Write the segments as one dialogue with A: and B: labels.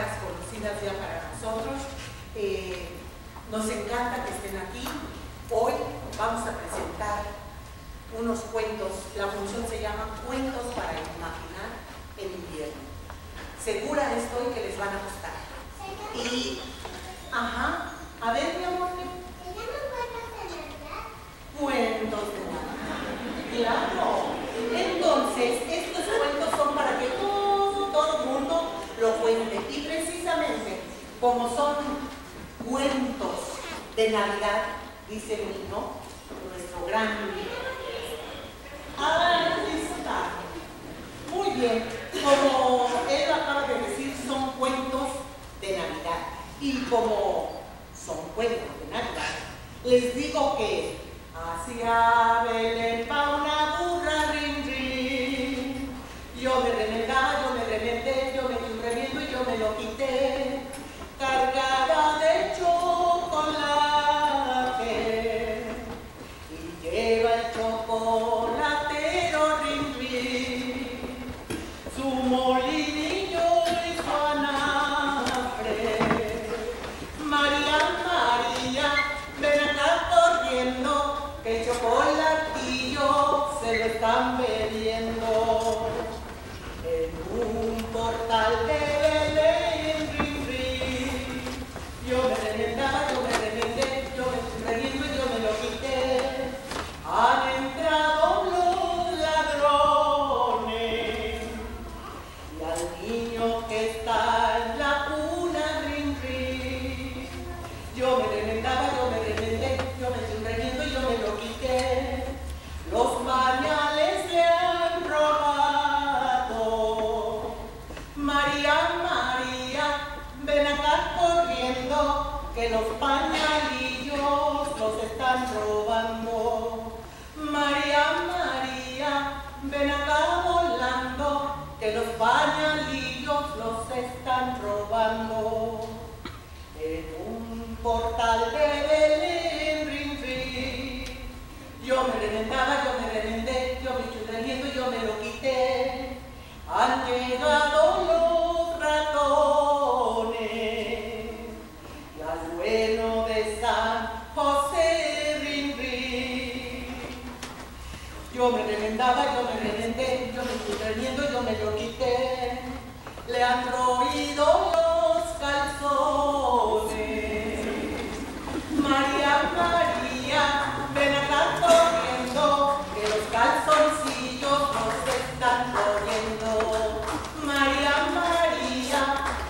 A: caras conocidas ya para nosotros. Nos encanta que estén aquí. Hoy vamos a presentar unos cuentos. La función se llama Cuentos para Imaginar en Invierno. Segura estoy que les van a gustar. Y, a ver, mi amor.
B: ¿Se llaman cuentos de Navidad?
A: Cuentos de Navidad. Claro. Entonces, estos cuentos son para que todo el mundo lo cuente. Y precisamente, como son cuentos de Navidad, dice el himno, nuestro gran... Ahí está. Muy bien. Como él acaba de decir, son cuentos de Navidad. Y como son cuentos de Navidad, les digo que hacia Belén va una burra, rin, rin. Yo me remendaba, yo me remendé, yo me di un remiendo y yo me lo quité, cargada de chocolate. Y lleva el chocolatero, rin, rin, su molinillo y su anafre. María, María, ven acá corriendo, que el chocolatillo se lo están bebiendo. En un portal de Belén, rin, rin, yo me remendaba, yo me remendé, yo me estoy riendo y yo me lo quité. Han entrado los ladrones y al niño que está en la cuna, rin, rin, yo me remendaba, yo me remendé, yo me estoy riendo y yo me lo quité. Los pañales le han robado. María, María, ven acá corriendo, que los pañalillos los están robando. María, María, ven acá volando, que los pañalillos los están robando. En un portal de Belén, rin, rin, yo me remendaba, yo me remendé, yo me estoy riendo y yo me lo quité. Han llegado los ratones y al bueno de San José, rin, rin. Yo me remendaba, yo me remendé, yo me estoy riendo y yo me lo quité. Le han roído los calzones. María, María, ven acá corriendo, que los calzoncillos nos están royendo. María, María,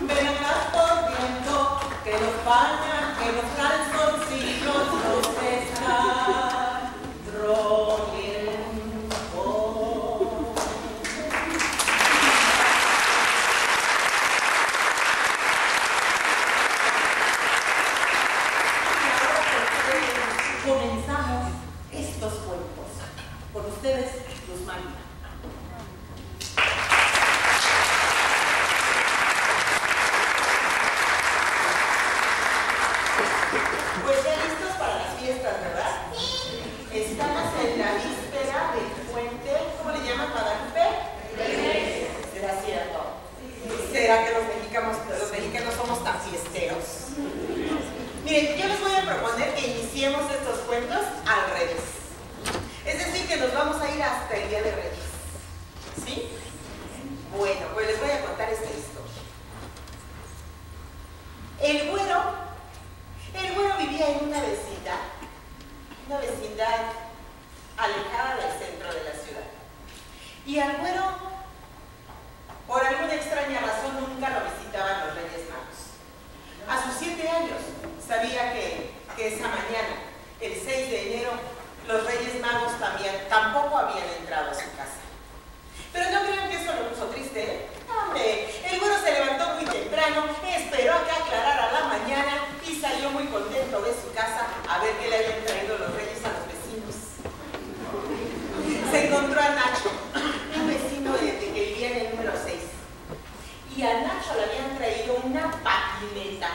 A: ven acá corriendo, que los calzoncillos nos están royendo. Comenzamos estos cuentos. Con ustedes, Luz María. Pues ya listos para las fiestas, ¿verdad? Sí. Estamos en la víspera del puente, ¿cómo le llaman, Guadalupe? Sí. ¿Será cierto? ¿Será que los mexicanos somos tan fiesteros? Miren, yo les voy a proponer que iniciemos estos cuentos al revés. Es decir, que nos vamos a ir hasta el Día de Reyes. ¿Sí? Bueno, pues les voy a contar esta historia. El güero vivía en una vecindad alejada del centro de la ciudad. Y al güero, por alguna extraña razón, nunca lo visitaban los Reyes Magos. A sus 7 años, sabía que esa mañana, el 6 de enero, los Reyes Magos tampoco habían entrado a su casa. Pero no crean que eso lo puso triste, ¿eh? ¡Hombre! El güero se levantó muy temprano, esperó a que aclarara la mañana y salió muy contento de su casa a ver qué le habían traído los Reyes a los vecinos. Se encontró a Nacho, un vecino que vivía en el número 6. Y a Nacho le habían traído una patineta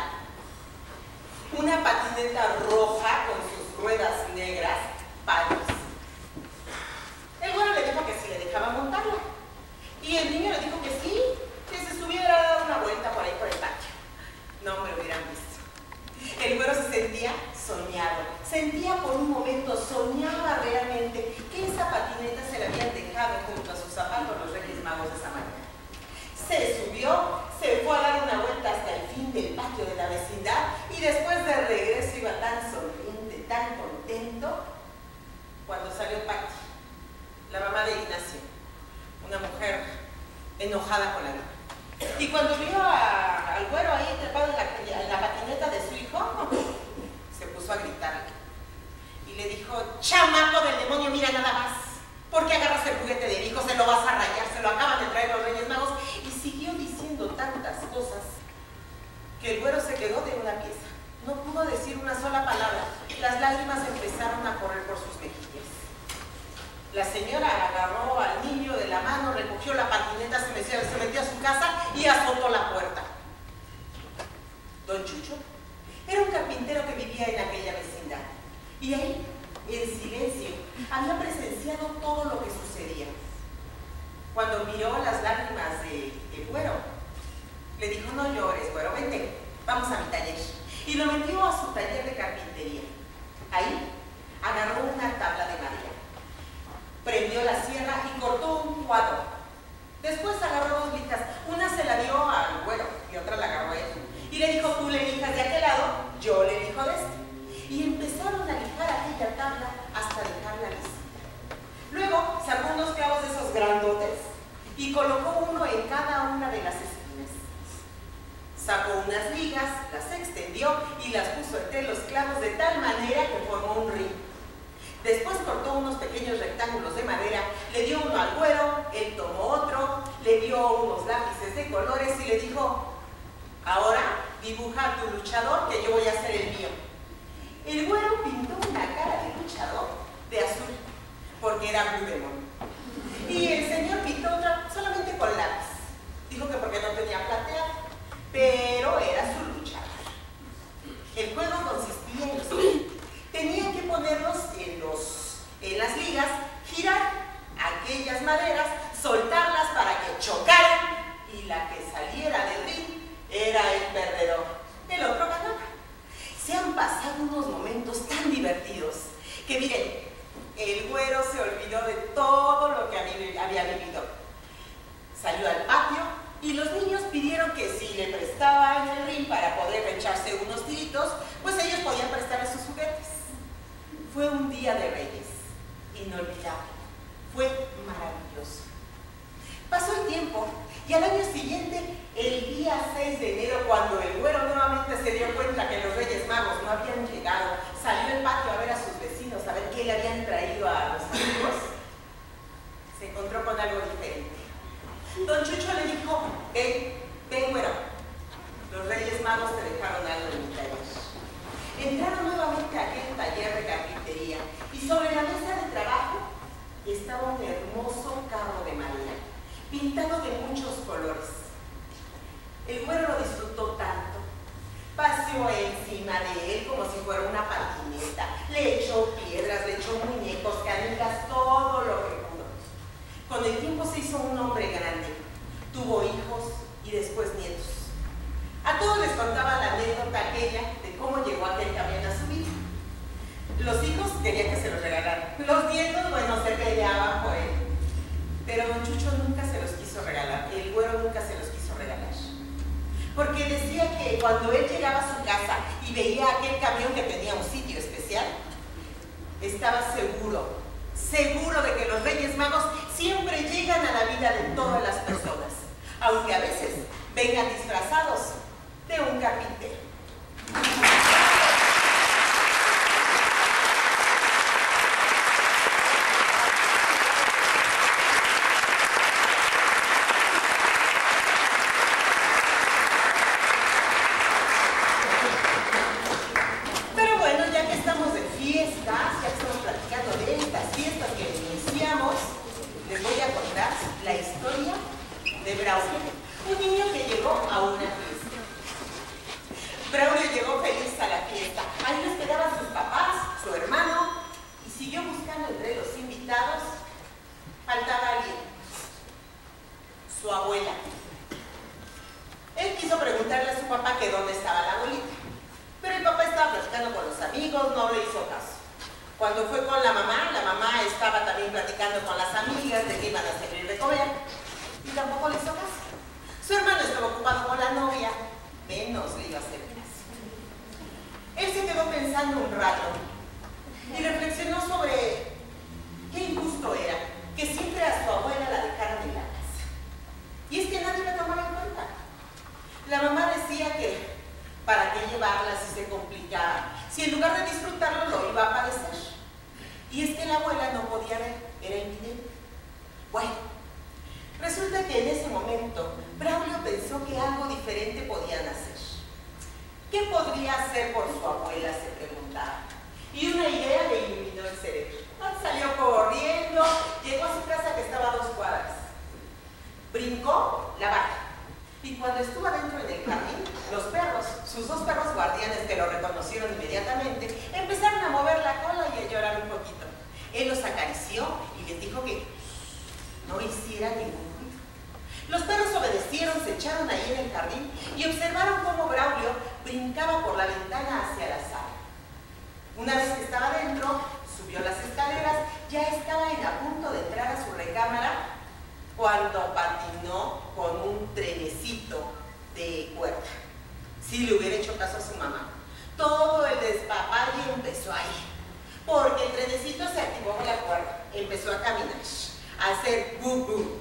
A: roja con sus ruedas negras, palos. El güero le dijo que si le dejaba montarla. Y el niño le dijo que sí, que se subiera a dar una vuelta por ahí por el patio. que el güero se quedó de una pieza. No pudo decir una sola palabra. Las lágrimas empezaron a correr por sus mejillas. La señora agarró al niño de la mano, recogió la patineta, se metió a su casa y azotó la puerta. Don Chucho era un carpintero que vivía en aquella vecindad. Y ahí, en silencio, había presenciado todo lo que sucedía. Cuando miró las lágrimas del güero, le dijo: no llores, güero, vente, vamos a mi taller. Y lo metió a su taller de carpintería. Ahí agarró una tabla de madera, prendió la sierra y cortó un cuadro. Después agarró dos lijas, una se la dio al güero y otra la agarró a él. Y le dijo: tú le lijas de aquel lado, yo le lijo de este. Y empezaron a lijar aquella tabla hasta dejarla lista. Luego sacó unos clavos de esos grandotes y colocó uno en cada una de las esquinas. Sacó unas ligas, las extendió y las puso entre los clavos de tal manera que formó un ring. Después cortó unos pequeños rectángulos de madera, le dio uno al güero, él tomó otro, le dio unos lápices de colores y le dijo: ahora dibuja tu luchador, que yo voy a hacer el mío. El güero pintó una cara de luchador de azul, porque era Blue Demon. Y el señor pintó otra solamente con lápiz. Dijo que porque no tenía plateado, pero era su luchador. El juego consistía en lo siguiente: tenían que ponerlos en las ligas, girar aquellas maderas, soltarlas para que chocaran, y la que saliera del ring era el perdedor. El otro ganaba. Se han pasado unos momentos tan divertidos que, miren, el güero se olvidó de todo lo que había vivido. Salió al patio y los niños pidieron que si le prestaban el ring para poder echarse unos tiritos, pues ellos podían prestarle sus juguetes. Fue un día de Reyes, inolvidable, fue maravilloso. Pasó el tiempo y al año siguiente, el día 6 de enero, cuando el güero nuevamente se dio cuenta que los Reyes Magos no habían llegado, salió al patio a ver a sus vecinos, a ver qué le habían traído a los amigos. Se encontró con algo diferente. Don Chucho le dijo: ven güero, los Reyes Magos te dejaron algo en mi taller. Entraron nuevamente a aquel taller de carpintería y sobre la mesa de trabajo estaba un hermoso carro de madera, pintado de muchos colores. El güero lo disfrutó tanto. Paseó encima de él como si fuera una patineta. Le echó piedras, le echó muñecos, canicas, todo lo que pudo. Con el tiempo se hizo un hombre grande. Tuvo hijos y después nietos. A todos les contaba la anécdota aquella de cómo llegó aquel camión a su vida. Los hijos querían que se los regalaran. Los nietos, bueno, se peleaban por él. Pero don Chucho nunca se los quiso regalar. El güero nunca se los quiso regalar. Porque decía que cuando él llegaba a su casa y veía aquel camión que tenía un sitio especial, estaba seguro de que los Reyes Magos siempre llegan a la vida de todas las personas, aunque a veces vengan disfrazados de un carpintero. ¿Qué podría hacer por su abuela?, se preguntaba. Y una idea le iluminó el cerebro. Salió corriendo, llegó a su casa que estaba a 2 cuadras. Brincó la barda. Y cuando estuvo adentro en el jardín, los perros, sus 2 perros guardianes que lo reconocieron inmediatamente, empezaron a mover la cola y a llorar un poquito. Él los acarició y les dijo que no hicieran ningún ruido. Los perros obedecieron, se echaron ahí en el jardín y observaron cómo Braulio brincaba por la ventana hacia la sala. Una vez que estaba dentro, subió las escaleras, ya estaba a punto de entrar a su recámara cuando patinó con un trenecito de cuerda. Si le hubiera hecho caso a su mamá, todo el despapalle empezó ahí, porque el trenecito se activó con la cuerda, empezó a caminar, a hacer bu-bu.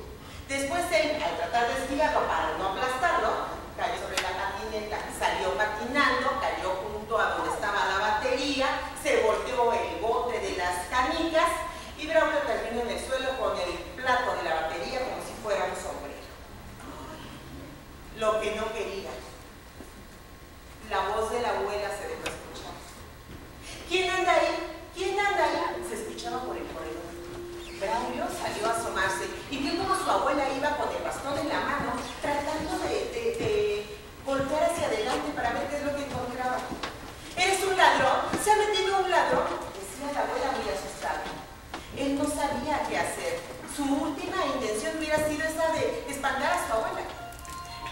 A: Después él, al tratar de esquivarlo para no aplastarlo, cayó sobre la patineta, salió patinando, cayó junto a donde estaba la batería, se volteó el bote de las canicas y Braulio terminó en el suelo con el plato de la batería como si fuera un sombrero. Lo que no quería. La voz de la abuela se dejó escuchar. ¿Quién anda ahí? ¿Quién anda ahí? Se escuchaba por el corredor. Braulio salió a asomarse y vio como su abuela iba con el bastón en la mano, tratando de voltear hacia adelante para ver qué es lo que encontraba. ¿Eres un ladrón? ¿Se ha metido un ladrón?, decía la abuela muy asustada. Él no sabía qué hacer. Su última intención hubiera sido esa de espantar a su abuela.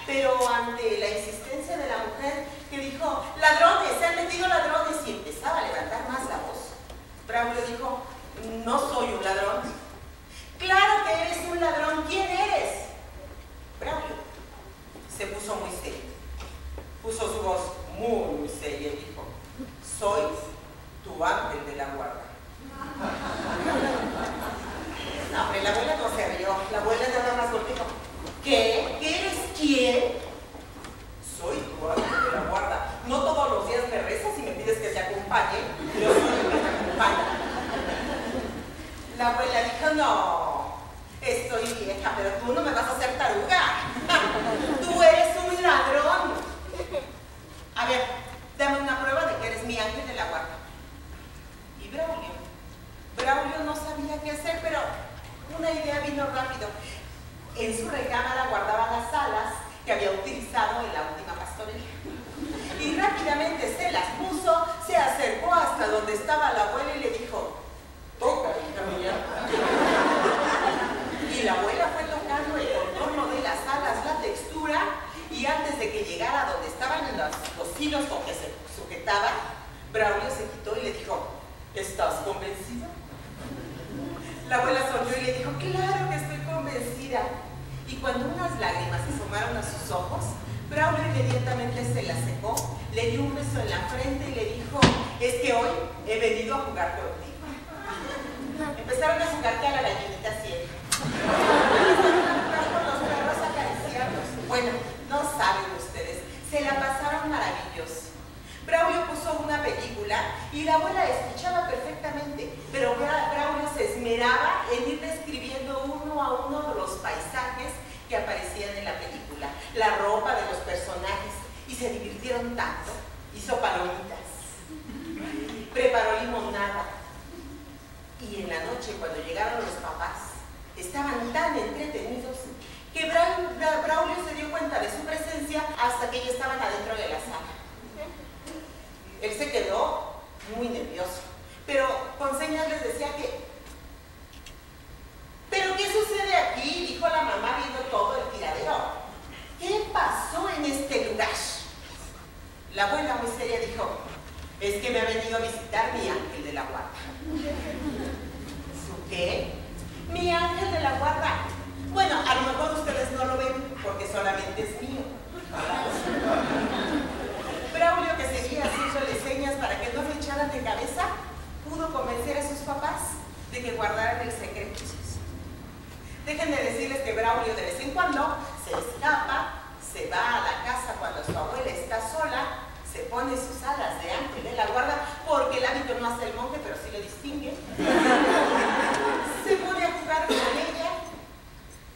A: Pero ante la insistencia de la mujer que dijo, ladrones, se han metido ladrones, y empezaba a levantar más la voz, Braulio dijo, no soy un ladrón. Claro que eres un ladrón, ¿quién eres? Braulio se puso muy serio, puso su voz muy seria y dijo, soy tu ángel de la guarda. No, hombre, la abuela no se rió, la abuela nada más dijo, ¿qué? ¿Qué eres quién? Soy tu ángel de la guarda. No todos los días me rezas y me pides que te acompañe, pero soy el que te acompaña. La abuela dijo, no, estoy vieja, pero tú no me vas a hacer taruga. Tú eres un ladrón. A ver, dame una prueba de que eres mi ángel de la guarda. Y Braulio no sabía qué hacer, pero una idea vino rápido. En su recámara guardaba las alas que había utilizado en la última pastorela. Y rápidamente se las puso, se acercó hasta donde estaba la abuela y le dijo, toca, hija mía. Y la abuela fue tocando el contorno de las alas, la textura, y antes de que llegara a donde estaban los hilos con que se sujetaba, Braulio se quitó y le dijo, ¿estás convencida? La abuela sonrió y le dijo, claro que estoy convencida. Y cuando unas lágrimas se asomaron a sus ojos, Braulio inmediatamente se las secó, le dio un beso en la frente y le dijo, es que hoy he venido a jugar contigo. Empezaron a jugar que a la gallinita ciega. Con los perros acariciarlos. Bueno, no saben ustedes, se la pasaron maravilloso. Braulio puso una película y la abuela escuchaba perfectamente, pero Braulio se esmeraba en ir describiendo uno a uno de los paisajes que aparecían en la película, la ropa de los personajes, y se divirtieron tanto. Hizo palomitas, preparó limonada, y en la noche, cuando llegaron los papás, estaban tan entretenidos que Braulio se dio cuenta de su presencia hasta que ya estaban adentro de la sala. Él se quedó muy nervioso, pero con señas les decía que ¿pero qué sucede aquí?, dijo la mamá viendo todo el tiradero. ¿Qué pasó en este lugar? La abuela muy seria dijo, es que me ha venido a visitar mi ángel de la guarda. ¿Su qué? Mi ángel de la guarda. Bueno, a lo mejor ustedes no lo ven porque solamente es mío. Braulio, que seguía haciéndole señas para que no le echaran de cabeza, pudo convencer a sus papás de que guardaran el secreto. Déjenme decirles que Braulio de vez en cuando se escapa, se va a la casa cuando su abuela está sola, se pone sus alas de ángel de la guarda, porque el hábito no hace el monje, pero sí lo distingue. Se pone a jugar con ella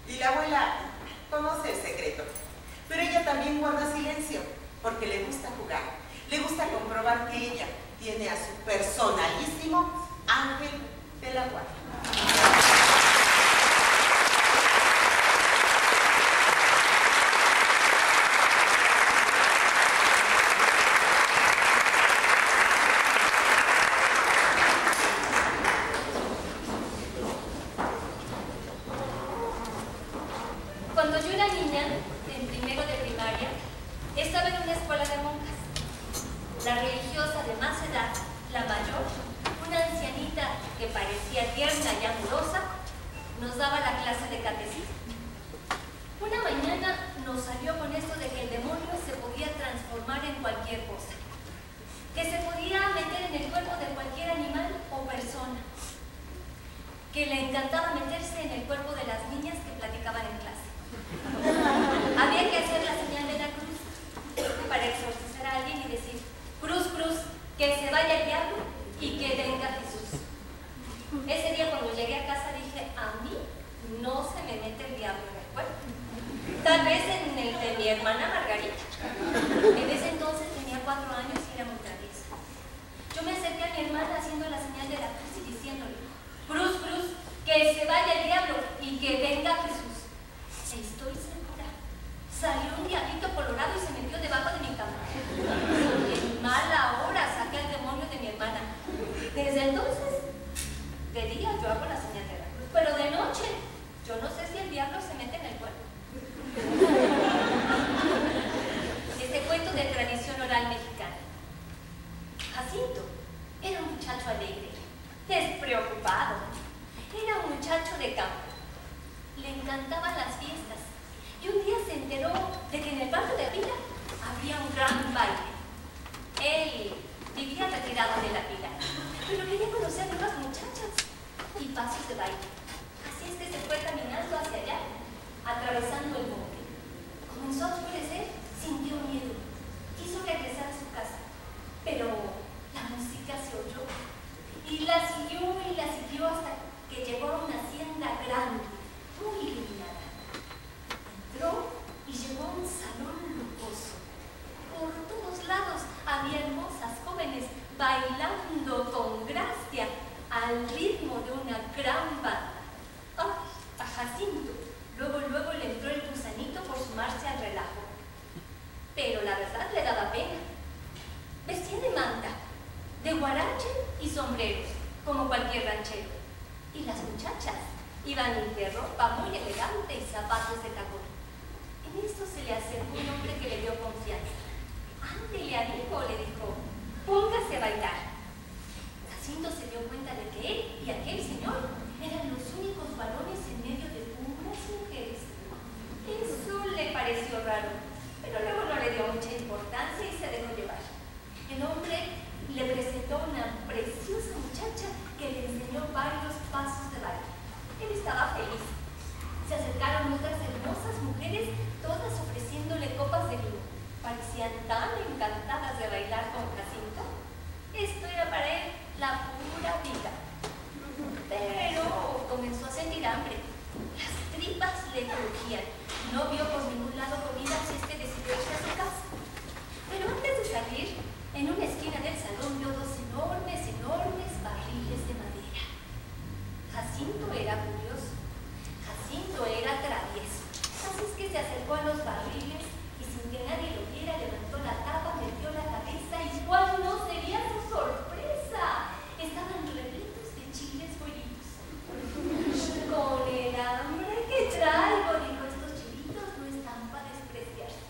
A: y la abuela conoce el secreto, pero ella también guarda silencio porque le gusta jugar. le gusta comprobar que ella tiene a su personalísimo ángel de la guarda.
C: Cuando yo era niña, en primero de primaria, estaba en una escuela de monjas. La religiosa de más edad, la mayor, una ancianita que parecía tierna y amorosa, nos daba la clase de catecismo. Una mañana nos salió con esto de que el demonio se podía transformar en cualquier cosa, que se podía meter en el cuerpo de cualquier animal o persona, que le encantaba meterse en el cuerpo de las niñas que platicaban en clase. Había que hacer la señal de la cruz para exorcizar a alguien y decir: cruz, cruz, que se vaya el diablo y que venga Jesús. Ese día cuando llegué a casa dije: a mí no se me mete el diablo en el cuerpo. Tal vez en el de mi hermana Margarita. En ese entonces tenía 4 años y era muy traviesa. Yo me acerqué a mi hermana haciendo la señal de la cruz y diciéndole: cruz, cruz, que se vaya el diablo y que venga Jesús. Estoy segura. Salió un diablito colorado y se metió debajo de mi cama. En mala hora saqué al demonio de mi hermana. Desde entonces, de día yo hago la señal de la cruz, pero de noche, yo no sé si el diablo se mete en el cuerpo. Este cuento de tradición oral mexicana. Jacinto era un muchacho alegre, despreocupado. Era un muchacho de campo. Le encantaban las fiestas y un día se enteró de que en el barrio de Pila había un gran baile. Él vivía retirado de la Pila, pero quería conocer nuevas muchachas y pasos de baile. Así es que se fue caminando hacia allá, atravesando el monte. Comenzó a oscurecer, sintió miedo, quiso regresar a su casa, pero la música se oyó y la siguió hasta que llegó a una hacienda grande, muy iluminada. Entró y llegó a un salón lujoso. Por todos lados había hermosas jóvenes bailando con gracia al ritmo de una gran banda. ¡Ay! A Jacinto luego le entró el gusanito por sumarse al relajo. Pero la verdad le daba pena. Vestía de manta, de guarache y sombreros, como cualquier ranchero. Y las muchachas iban de ropa muy elegante y zapatos de tacón. En esto se le acercó un hombre que le dio confianza. Ándele, amigo, le dijo, póngase a bailar. Jacinto se dio cuenta de que él y aquel señor eran los únicos varones en medio de puras mujeres. Eso le pareció raro, pero luego no le dio mucha importancia y se dejó llevar. El hombre le presentó una preciosa muchacha que le enseñó varios pasos de baile. Él estaba feliz. Se acercaron otras hermosas mujeres, todas ofreciéndole copas de vino. Parecían tan encantadas de bailar con Jacinto. Esto era para él la pura vida. Pero comenzó a sentir hambre. Las tripas le crujían. No vio por ningún lado comida, así es que decidió irse a su casa. Pero antes de salir, en una esquina del salón vio 2 enormes barriles de madera. Jacinto era curioso. Jacinto era travieso. Así es que se acercó a los barriles y sin que nadie lo viera levantó la tapa, metió la cabeza y ¿cuál no sería su sorpresa? Estaban repletos de chiles bollitos. Con el hambre que traigo, dijo, estos chilitos no están para despreciarse.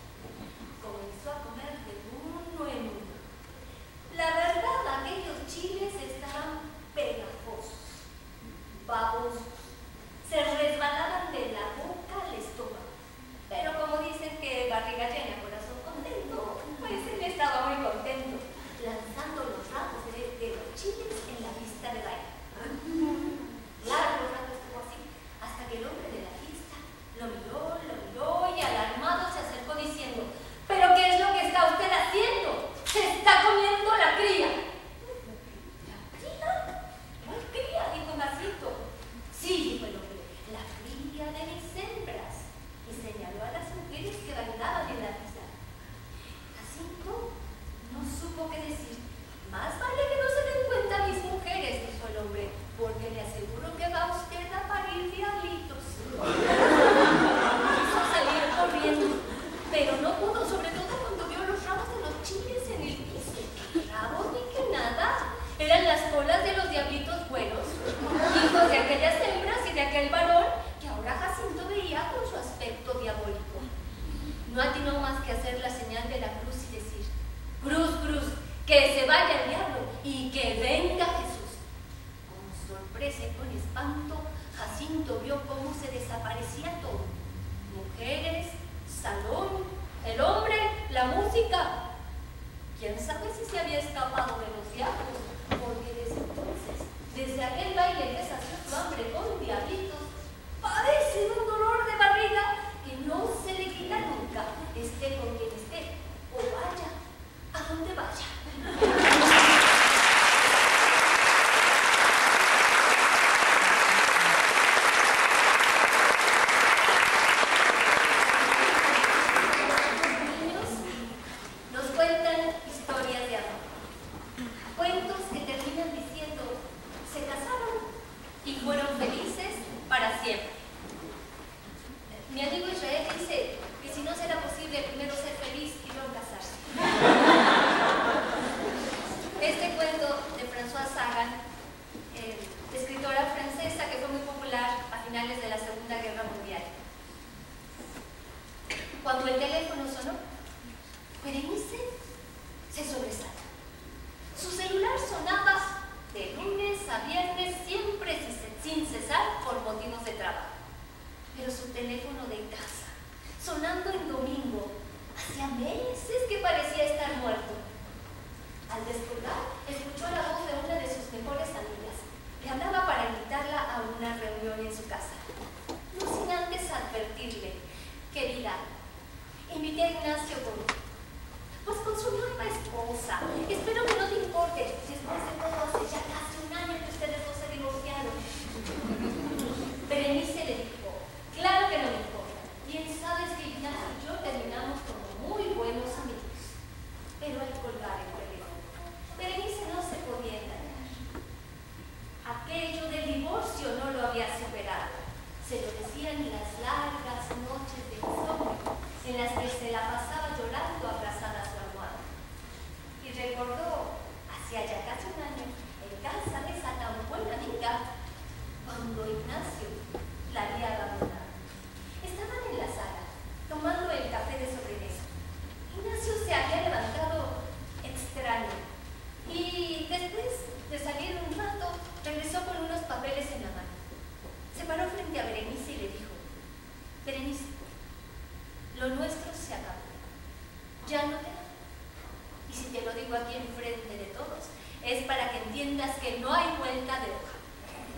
C: aquel varón que ahora Jacinto veía con su aspecto diabólico. No atinó más que hacer la señal de la cruz y decir: cruz, cruz, que se vaya el diablo y que venga Jesús. Con sorpresa y con espanto, Jacinto vio cómo se desaparecía todo: mujeres, salón, el hombre, la música. ¿Quién sabe si se había escapado de los diablos? Porque desde entonces, desde aquel baile que sació su hambre con diablitos, padece un dolor de barriga que no se le quita nunca, esté con quien esté o vaya a donde vaya. Cuando el teléfono sonó, Berenice se sobresaltó. Su celular sonaba de lunes a viernes, siempre sin cesar por motivos de trabajo. Pero su teléfono de casa, sonando en domingo, hacía meses que parecía estar muerto. Al descolgar, escuchó la voz de una de sus mejores amigas. Le hablaba para invitarla a una reunión en su casa. No sin antes advertirle: querida, invité a Ignacio pues con su nueva esposa. Espero que no te importe. Después de todo, hace ya casi un año que ustedes dos se divorciaron. Berenice le dijo: claro que no me importa. Bien sabes que Ignacio y yo terminamos como muy buenos amigos. Pero al colgar el teléfono, Berenice no se podía engañar. Aquello del divorcio no lo había superado. Se lo decían en las largas noches de insomnio en las que se la pasaba llorando abrazada a su almohada. Y recordó, hacía ya casi un año, en casa de esa tan buena amiga, cuando Ignacio la había abandonado. Estaban en la sala, tomando el café de sobremesa. Ignacio se había levantado extraño y después de salir un rato, regresó con unos papeles en la mano. Se paró frente a Berenice y le dijo: Berenice, lo nuestro se acabó. Ya no te amo. Y si te lo digo aquí enfrente de todos, es para que entiendas que no hay vuelta de hoja.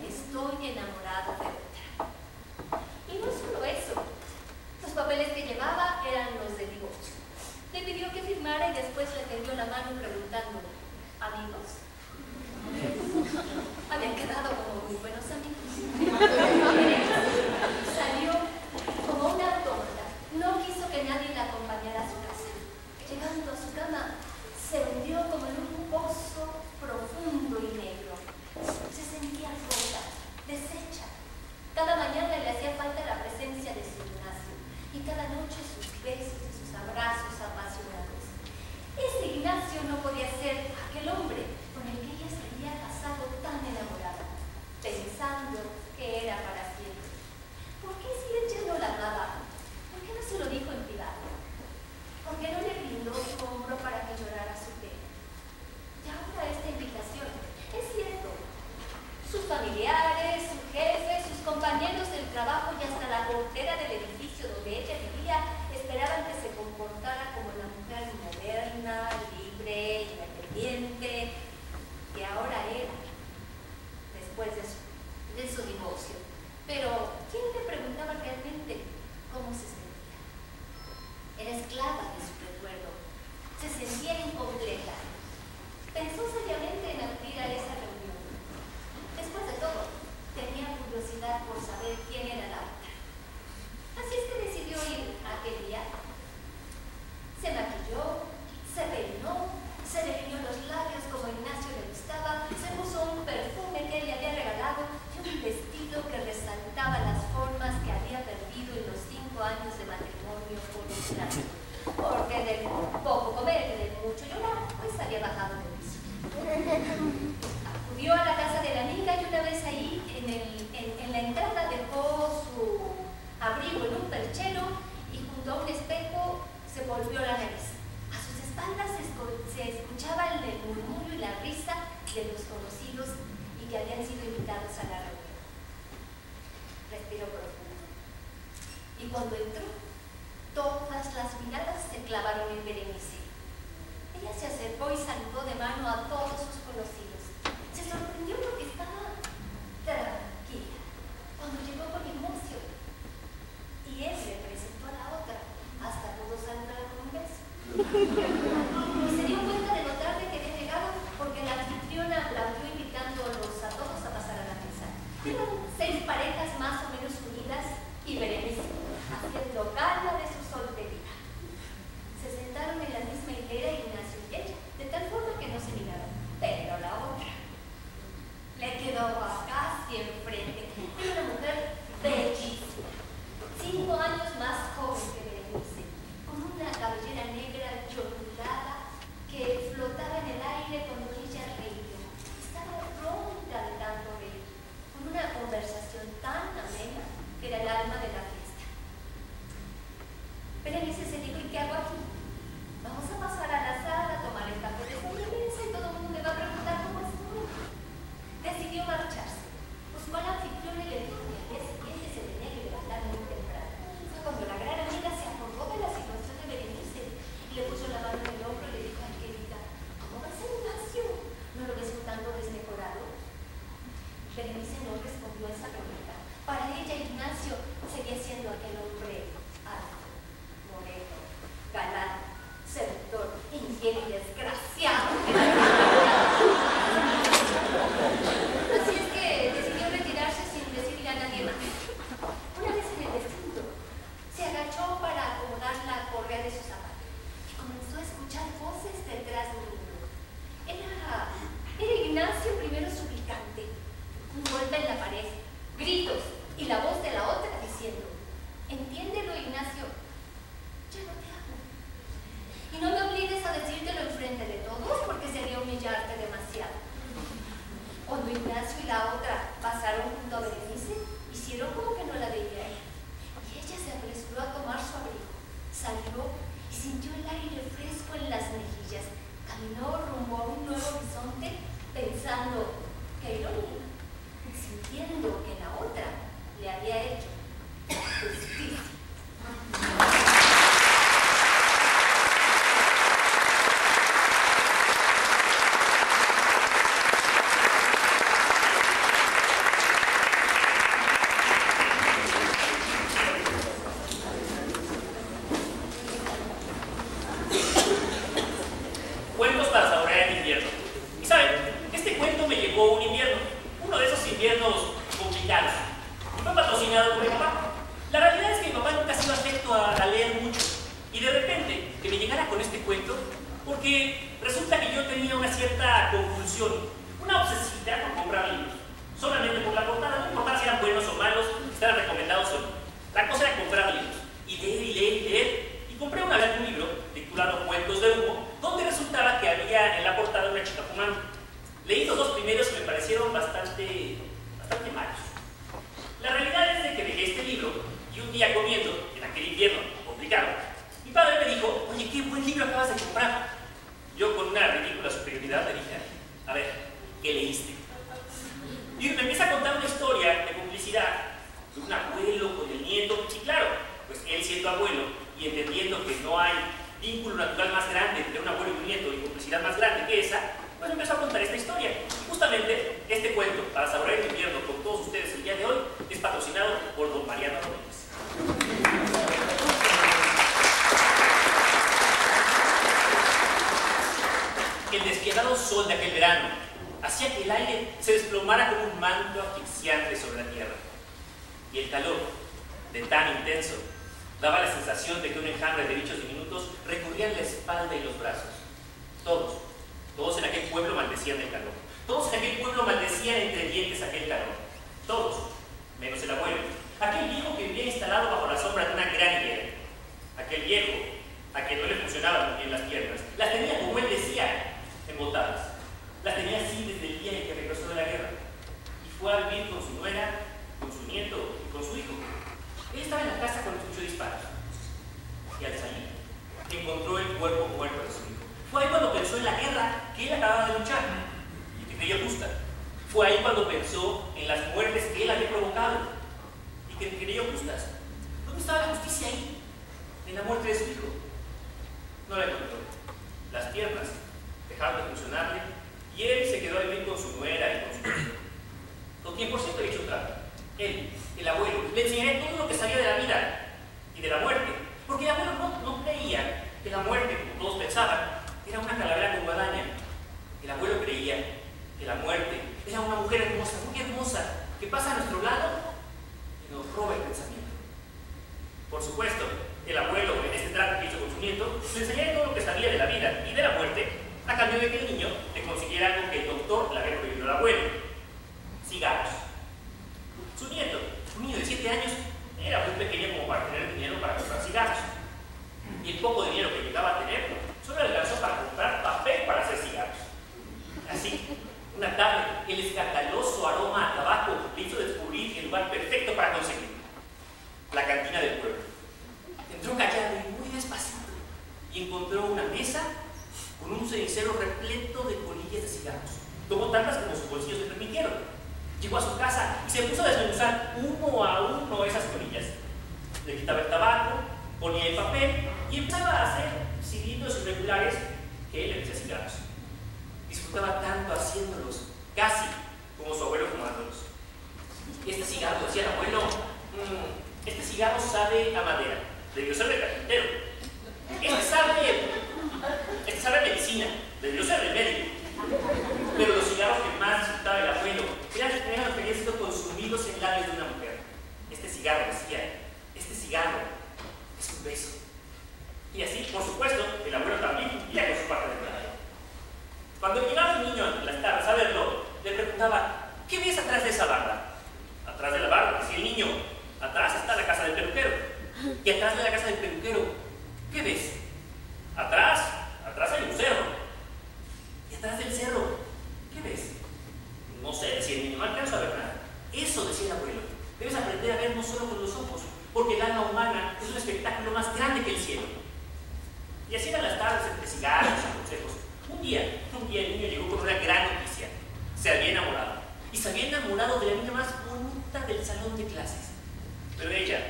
C: Estoy enamorado de otra. Y no solo eso. Los papeles que llevaba eran los de divorcio. Le pidió que firmara y después le tendió la mano preguntándole: ¿amigos? Habían quedado como muy buenos amigos. Salió como una autómata. No quiso que nadie la acompañara a su casa. Llegando a su cama, se hundió como en un pozo profundo y negro. Se sentía rota, deshecha. Cada mañana le hacía falta la presencia de su Ignacio y cada noche sus besos y sus abrazos apasionados. Ese Ignacio no podía ser aquel hombre con el que ella se había casado tan enamorada, pensando que era para siempre. ¿Por qué si él ya no la amaba? ¿Por qué no se lo dijo en privado? ¿Por qué no le brindó su hombro para que llorara su pena? Y ahora esta invitación, es cierto, sus familiares, su jefe, sus compañeros del trabajo y hasta la portera del edificio donde ella vivía esperaban que se comportara como la mujer moderna, libre, independiente, que ahora era, después de su divorcio. Pero, ¿quién le preguntaba realmente cómo se sentía? Era esclava de su recuerdo. Se sentía incompleta. Pensó seriamente en acudir a esa reunión. Después de todo, tenía curiosidad por saber quién era la otra. Así es que decidió ir aquel día. Se maquilló, se peinó, se definió los labios como Ignacio le gustaba, se puso un perfume que él le había regalado y un vestido que resaltaba las formas que había perdido en los 5 años de matrimonio por Ignacio. Porque de poco comer y de mucho llorar, pues había bajado de piso. que habían sido invitados a la reunión. Respiró profundo. Y cuando entró, todas las miradas se clavaron en Berenice. Ella se acercó y saludó de mano a todos sus conocidos. Se sorprendió porque estaba tranquila cuando llegó con Ignacio. Y él le presentó a la otra. Hasta pudo saludar con un beso. Y se dio cuenta de lo tarde que había llegado porque la anfitriona aplaudió invitándolos a todos a pasar a la mesa. Eran 6 parejas más o menos unidas y Berenice, haciendo gala de su soltería. Se sentaron en la misma hilera Ignacio y ella, de tal forma que no se miraron. Pero la otra le quedó casi enfrente. Era una mujer bellísima, 5 años más joven que Berenice, con una cabellera negra y ondulada que flotaba en el aire cuando ella reía. Estaba ronca de tanto reír, con una conversación tan amena que era el alma de la fiesta. Berenice se dijo: ¿y qué hago aquí? Vamos a pasar a la sala a tomar el café de sobremesa y todo el mundo me va a preguntar cómo estuvo. Decidió marcharse. Buscó al anfitrión y le dijo que al día siguiente se tenía que levantar muy temprano. Fue cuando la gran amiga se acordó de la situación de Berenice y le puso la mano en el hombro y le dijo: ay, querida, ¿cómo va a ser Ignacio? ¿No lo ves un tanto desmejorado? Berenice no respondió a esa pregunta. Para ella, Ignacio seguía siendo aquel hombre alto, moreno, galán, seductor, infiel y desgraciado. Así es que decidió retirarse sin decirle a nadie más. Una vez en el vestíbulo, se agachó para acomodar la correa de su zapato y comenzó a escuchar voces detrás del muro. Era Ignacio primero suplicante, un golpe en la pared, gritos y la voz de la otra diciendo: entiéndelo, Ignacio, ya no te amo. Y no me obligues a decírtelo enfrente de todos porque sería humillarte demasiado. Cuando Ignacio y la otra pasaron junto a Berenice, hicieron como que no la veía ella. Y ella se apresuró a tomar su abrigo, salió y sintió el aire fresco en las mejillas. Caminó rumbo a un nuevo horizonte pensando: qué ironía, sintiendo que la otra le había hecho justicia.
D: Cuentos para saborear el invierno. Y saben, este cuento me llegó un invierno, uno de esos inviernos complicados. Fue patrocinado por mi papá. La realidad es que mi papá nunca ha sido afecto a leer mucho. Y de repente, que me llegara con este cuento, porque resulta que yo tenía una cierta compulsión, una obsesividad por comprar libros. Solamente por la portada, no importaba si eran buenos o malos, si estaban recomendados o no. La cosa era comprar libros. Y leer, y leer, y leer. Y compré una vez un libro titulado Cuentos de Humo, donde resultaba que había en la portada una chica fumando. Leí los 2 primeros y me parecieron bastante malos. La realidad es de que dejé este libro y un día comiendo, en aquel invierno complicado, mi padre me dijo: oye, qué buen libro acabas de comprar. Yo con una ridícula superioridad le dije: a ver, ¿qué leíste? Y me empieza a contar una historia de complicidad de un abuelo con el nieto. Y claro, pues él siendo abuelo y entendiendo que no hay vínculo natural más grande entre un abuelo y un nieto y complicidad más grande que esa, pues empezó a contar esta historia. Y justamente este cuento, para saborear el invierno con todos ustedes el día de hoy, es patrocinado por don Mariano Rodríguez. El despiadado sol de aquel verano hacía que el aire se desplomara como un manto asfixiante sobre la tierra. Y el calor, de tan intenso, daba la sensación de que un enjambre de bichos diminutos recorrían la espalda y los brazos. Todos en aquel pueblo maldecían el calor. Todos en aquel pueblo maldecían entre dientes aquel calor. Todos, menos el abuelo, aquel viejo que vivía instalado bajo la sombra de una gran higuera. Aquel viejo, a quien no le funcionaban bien las piernas, las tenía, como él decía, embotadas. Las tenía así desde el día en que regresó de la guerra. Y fue a vivir con su nuera, con su nieto y con su hijo. Él estaba en la casa cuando escuchó disparos. Y al salir, encontró el cuerpo muerto de su hijo. Fue ahí cuando pensó en la guerra que él acababa de luchar y que creía justa. Fue ahí cuando pensó en las muertes que él había provocado y que creyó justas. ¿Dónde estaba la justicia ahí? En la muerte de su hijo. No la encontró. Las piernas dejaron de funcionarle y él se quedó a vivir con su nuera y con su hijo. Con quien, por cierto, había hecho un trato. Él, el abuelo, le enseñaré todo lo que sabía de la vida y de la muerte. Porque el abuelo no creía que la muerte, como todos pensaban, era una calavera con guadaña. El abuelo creía que la muerte era una mujer hermosa, muy hermosa, que pasa a nuestro lado y nos roba el pensamiento. Por supuesto, el abuelo, en este trato que hizo con su nieto, le enseñaría todo lo que sabía de la vida y de la muerte, a cambio de que el niño le consiguiera algo que el doctor le había prohibido al abuelo: cigarros. Su nieto, un niño de 7 años, era muy pequeño como para tener dinero para comprar cigarros. Y el poco dinero que llegaba a tener solo le alcanzó para comprar papel para hacer cigarros. Así, una tarde, el escandaloso aroma a tabaco le hizo descubrir el lugar perfecto para conseguirlo: la cantina del pueblo. Entró callado y muy despacito y encontró una mesa con un cenicero repleto de colillas de cigarros. Tomó tantas como sus bolsillos le permitieron. Llegó a su casa y se puso a desmenuzar uno a uno esas colillas. Le quitaba el tabaco, ponía el papel y empezaba a hacer cilindros irregulares que él le decía cigarros. Disfrutaba tanto haciéndolos, casi como su abuelo fumándolos. Este cigarro, decía el abuelo, este cigarro sabe a madera, debió ser de carpintero. Este sabe a medicina, debió ser de médico. Pero los cigarros que más disfrutaba el abuelo eran los que habían sido consumidos en labios de una mujer. Este cigarro, decía, este cigarro es un beso. Y así, por supuesto, el abuelo también cumplía con su parte del plan. Cuando llegaba el niño en las tardes a verlo, le preguntaba: ¿qué ves atrás de esa barda? Atrás de la barda, decía el niño, atrás está la casa del peluquero. Y atrás de la casa del peluquero, ¿qué ves? Atrás hay un cerro. Y atrás del cerro, ¿qué ves? No sé, decía el niño, no alcanzo a ver nada. Eso, decía el abuelo, debes aprender a ver no solo con los ojos, porque el alma humana es un espectáculo más grande que el cielo. Y así eran las tardes entre cigarros y consejos. Un día el niño llegó con una gran noticia: se había enamorado. Y se había enamorado de la niña más bonita del salón de clases. Pero ella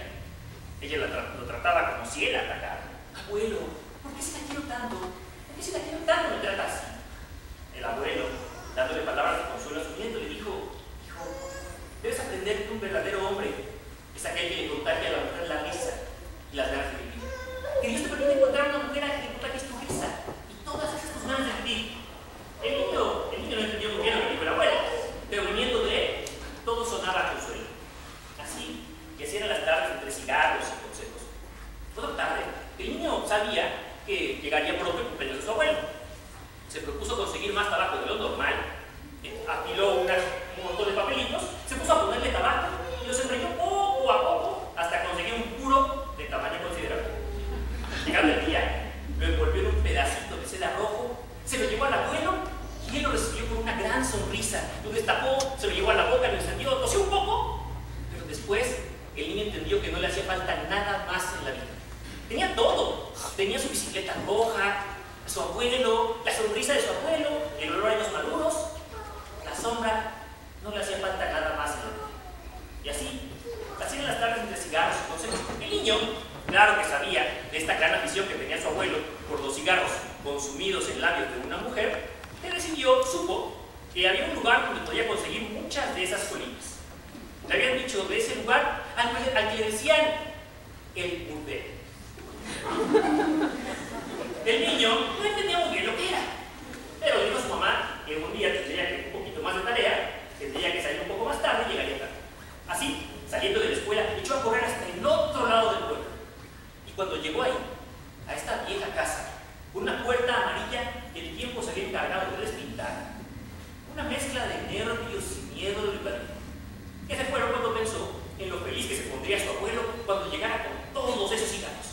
D: lo trataba como si él la atacara. Abuelo, ¿por qué si la quiero tanto? ¿Por qué si la quiero tanto me trata así? El abuelo, dándole palabras de consuelo a su nieto, le dijo: hijo, debes aprender que un verdadero hombre es aquel que le contagia a la mujer la risa y las ganas de vivir. Que Dios te permite encontrar una mujer a la que le contagies tu risa y todas esas tus ganas de vivir. El niño no entendió muy bien lo que dijo el abuelo, pero viniendo de él, todo sonaba a consuelo. Así eran las tardes entre cigarros y consejos. Toda tarde, el niño sabía que llegaría pronto el cumpleaños de su abuelo. Se propuso conseguir más tabaco de lo normal, apiló un montón de papelitos, se puso a ponerle tabaco y los embrelló poco a poco hasta conseguir un puro de tamaño considerable. Llegando el día, lo envolvió en un pedacito de seda rojo, se lo llevó al abuelo y él lo recibió con una gran sonrisa. Lo destapó, se lo llevó a la boca, lo encendió, tosió un poco, pero después el niño entendió que no le hacía falta nada más en la vida. Tenía todo. Tenía su bicicleta roja, a su abuelo, la sonrisa de su abuelo, el olor a años maduros, la sombra. No le hacía falta nada más en la vida. Y así eran las tardes entre cigarros y consejos. El niño, claro que sabía de esta gran afición que tenía su abuelo por los cigarros consumidos en labios de una mujer, supo que había un lugar donde podía conseguir muchas de esas colillas. Le habían dicho de ese lugar al que le decían el burdel. El niño no entendía muy bien lo que era, pero dijo a su mamá que un día tendría que un poquito más de tarea, tendría que salir un poco más tarde y llegaría tarde. Así, saliendo de la escuela, echó a correr hasta el otro lado del pueblo. Y cuando llegó ahí, a esta vieja casa, una puerta amarilla que el tiempo se había encargado de despintar, una mezcla de nervios y miedo lo invadió. Ese fue cuando pensó en lo feliz que se pondría su abuelo cuando llegara con todos esos cigarros.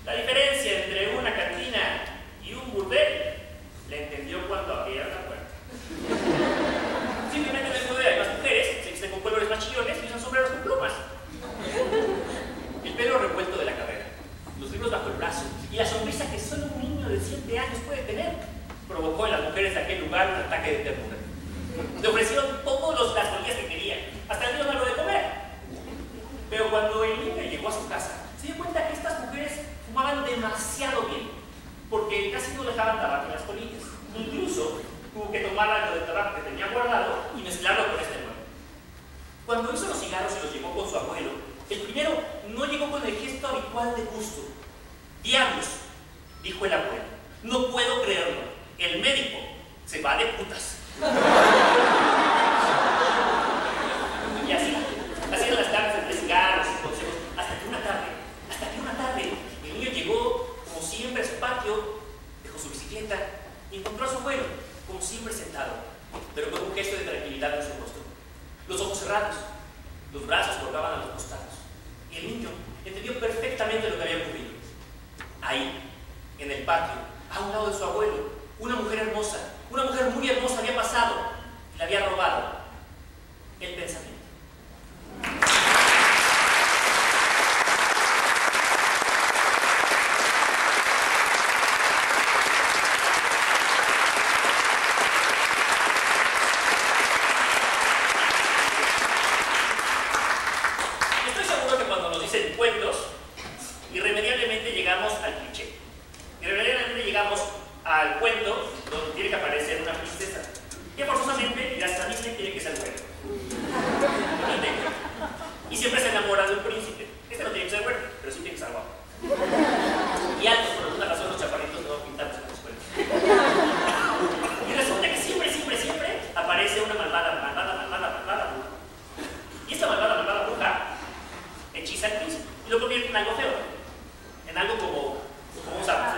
D: La diferencia entre una cantina y un burdel la entendió cuando abrieron la puerta. Simplemente en el burdel hay más mujeres, se visten con colores más chillones y usan sombreros con plumas. El pelo revuelto de la carrera, los libros bajo el brazo y la sonrisa que solo un niño de 7 años puede tener provocó en las mujeres de aquel lugar un ataque de ternura. Le ofrecieron todas las colillas que quería, hasta le dieron algo de comer. Pero cuando el niño llegó a su casa, se dio cuenta que estas mujeres fumaban demasiado bien, porque casi no dejaban tabaco en las colillas. Incluso tuvo que tomar algo de tabaco que tenía guardado y mezclarlo con este nuevo. Cuando hizo los cigarros y los llevó con su abuelo, el primero no llegó con el gesto habitual de gusto. «Diablos», dijo el abuelo, «no puedo creerlo. El médico se va de putas». Y así eran las tardes entre cigarros y consejos, hasta que una tarde, el niño llegó, como siempre, a su patio, dejó su bicicleta y encontró a su abuelo, como siempre, sentado, pero con un gesto de tranquilidad en su rostro. Los ojos cerrados, los brazos colgaban a los costados. Y el niño entendió perfectamente lo que había ocurrido. Ahí, en el patio, a un lado de su abuelo, una mujer hermosa, una mujer muy hermosa había pasado y le había robado el pensamiento. Estoy seguro que cuando nos dicen cuentos, irremediablemente llegamos al cliché. Irremediablemente llegamos al cuento donde tiene que aparecer una princesa, que forzosamente, gracias a Disney, tiene que ser buena. Y siempre se enamora de un príncipe. Este no tiene que ser bueno, pero sí tiene que ser guapo. Y altos, por alguna razón, los chaparritos no pintamos en la escuela. Y resulta que siempre aparece una malvada bruja. Y esta malvada bruja hechiza al príncipe y lo convierte en algo feo, en algo como un sapo.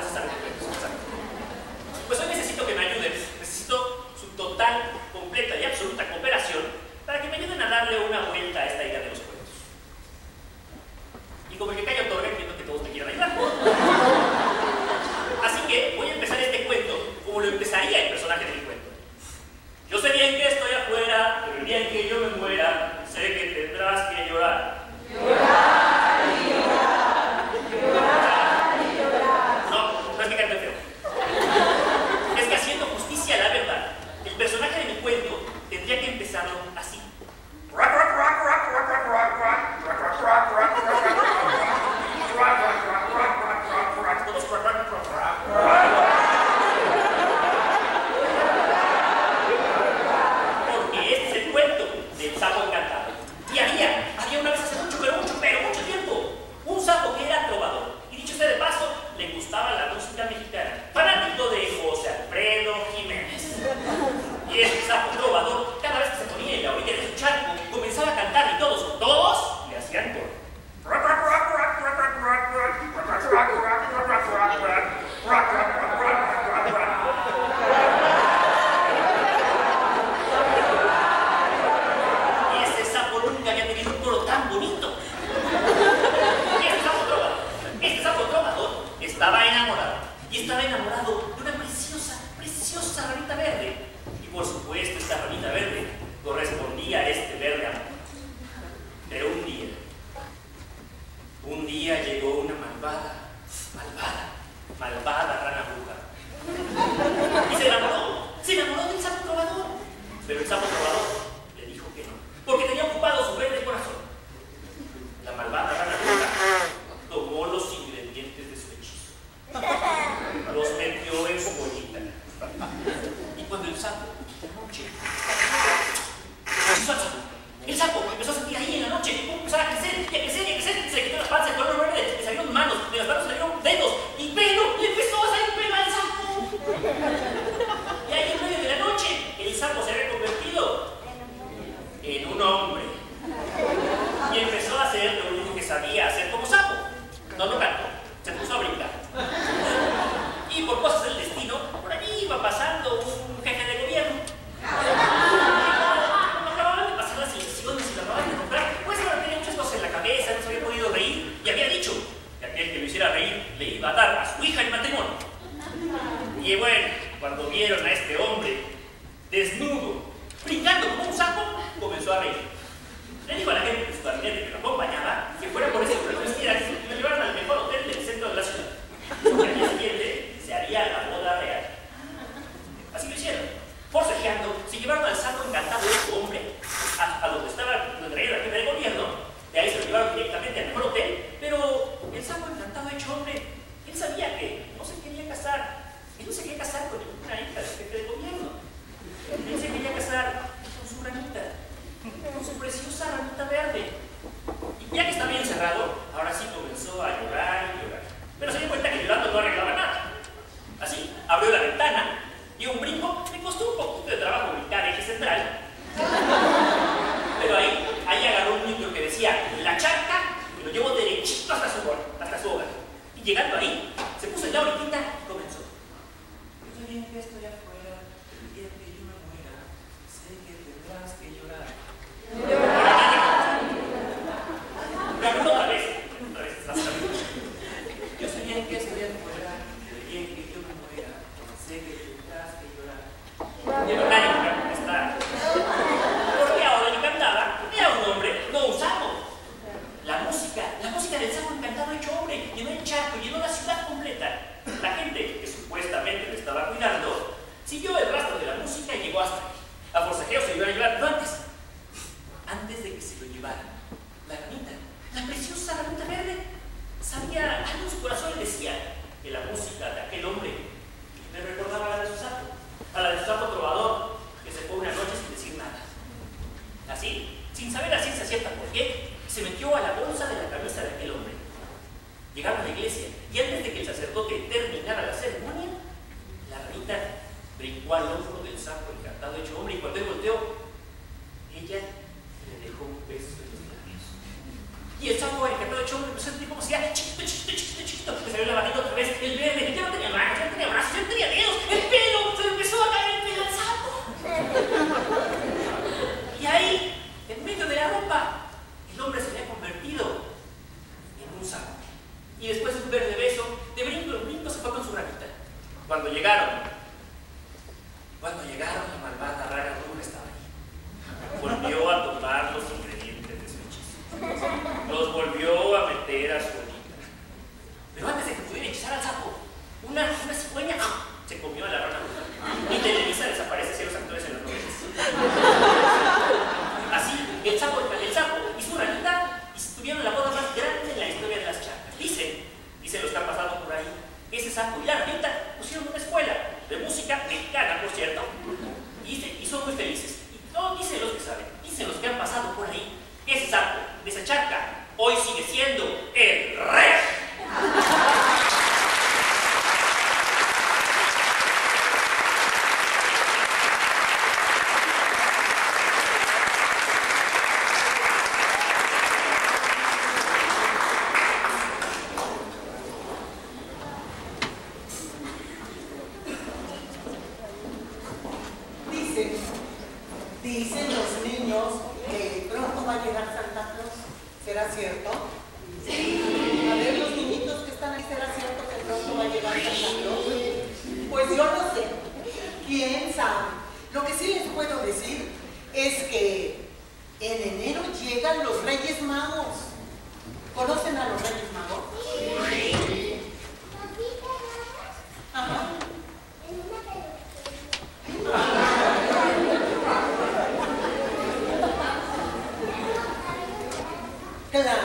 D: Pues hoy necesito que me ayuden, necesito su total, completa y absoluta cooperación para que me ayuden a darle una vuelta a esta idea de los cuentos. Y como el que calla otorga, entiendo que todos me quieran ayudar. Así que voy a empezar este cuento como lo empezaría el personaje de mi cuento. Yo sé bien que estoy afuera, pero el día en que yo me muera, sé que tendrás que llorar.
B: Llorar y llorar, llorar y llorar.
D: No es que cante feo. Es que haciendo justicia a la verdad, el personaje de mi cuento tendría que empezarlo así. Porque este es el cuento del sapo encantado. Y había una vez hace mucho tiempo, un sapo que era trovador. Y dicho sea de paso, le gustaba la música mexicana. Fanático de José Alfredo Jiménez. Y este sapo trovador, cada vez que se ponía en la orilla de su charco, comenzaba a cantar y todos le hacían coro. Y ese sapo nunca había tenido un coro tan bonito. Y este sapo trovador estaba enamorado. Y estaba enamorado de una preciosa ranita verde. Y por supuesto, esta ranita verde correspondía a este verde amor. Pero un día llegó una malvada rana bruja. Y se enamoró del sapo trovador. Pero el sapo trovador le dijo que no, porque tenía ocupado su verde corazón. La malvada rana bruja tomó los ingredientes de su hechizo. Los metió en su bollita. Y cuando el sapo, el sapo empezó a sentir ahí en la noche, empezó a crecer y a crecer, se le quitó las panzas de color verde, le salieron manos, de las manos salieron dedos y pelo, le empezó a salir pelo al sapo. Y ahí en medio de la noche, el sapo se había convertido en un hombre. Y empezó a hacer lo único que sabía hacer como sapo. No cantó, se puso a brincar. Y por cosas del destino, por allí iba pasando un jefe de gobierno. Acababan de pasar las elecciones y lo acababan de nombrar. Pues ahora tenía muchas cosas en la cabeza, no se había podido reír. Y había dicho que aquel que lo hiciera reír le iba a dar a su hija en matrimonio. Y bueno, cuando vieron a este hombre desnudo, brincando como un sapo, comenzó a reír. Le dijo a la gente de su gabinete que lo acompañaba que fuera por ese hombre y lo llevaron al mejor hotel del centro de la ciudad. Y al día siguiente se haría la boda real. Así lo hicieron. Forcejeando, se llevaron al sapo en que estoy afuera, el día que yo me muera, sé que tendrás que llorar. Pero otra vez estás sabiendo. Yo sé bien que estoy afuera, el día que yo me muera, sé que tendrás que llorar. Y el nadie me va a contestar. Porque ahora yo cantaba, era un hombre, no un sapo. La música del sapo encantado hecho hombre, llenó el charco, llenó la ciudad completa. La gente que supuestamente me estaba cuidando siguió el rastro de la música y llegó hasta ahí. A forcejeo se lo iban a llevar, pero antes de que se lo llevaran, la ranita, la preciosa ranita verde, sabía, algo en su corazón le decía que la música de aquel hombre me recordaba a la de su sapo, trovador, que se fue una noche sin decir nada. Así, sin saber a ciencia cierta por qué, se metió a la bolsa de la camisa de aquel hombre. Llegaron a la iglesia y antes de que el sacerdote terminara la ceremonia, la ranita brincó al hombro del sapo encantado hecho hombre y cuando él volteó, ella le dejó un beso en los labios. Y el sapo encantado hecho hombre empezó a sentir como si era chiquito, que salió la barriga otra vez, el verde, ya no tenía manos, ya no tenía brazos, ya no tenía dedos, el pelo, se le empezó a caer el pelo al sapo. Y ahí, en medio de la ropa, el hombre se había convertido en un sapo. Y después de un verde beso, de brinco en brinco se fue con su ranita. Cuando llegaron, la malvada rara bruja estaba ahí. Volvió a tomar los ingredientes de su hechizo. Los volvió a meter a su olita. Pero antes de que pudiera hechizar al sapo, una cigüeña se comió a la rana bruja. Y Televisa desaparece si los actores en los novelas. Así, el sapo y su ranita tuvieron la boda más grande en la historia de las charcas. Dicen los que han pasado por ahí, que ese sapo y la ranita pusieron una escuela de música mexicana, por cierto, y son muy felices. Y todos dicen los que saben, dicen los que han pasado por ahí, que ese sapo de esa charca hoy sigue siendo el rey.
A: Dicen los niños que pronto va a llegar Santa Claus. ¿Será cierto? Sí. A ver, los niñitos que están ahí, ¿será cierto que pronto va a llegar Santa Claus? Pues yo no sé. ¿Quién sabe? Lo que sí les puedo decir es que en enero llegan los Reyes Magos. ¿Conocen a los Reyes Magos? Sí. Ajá. Claro.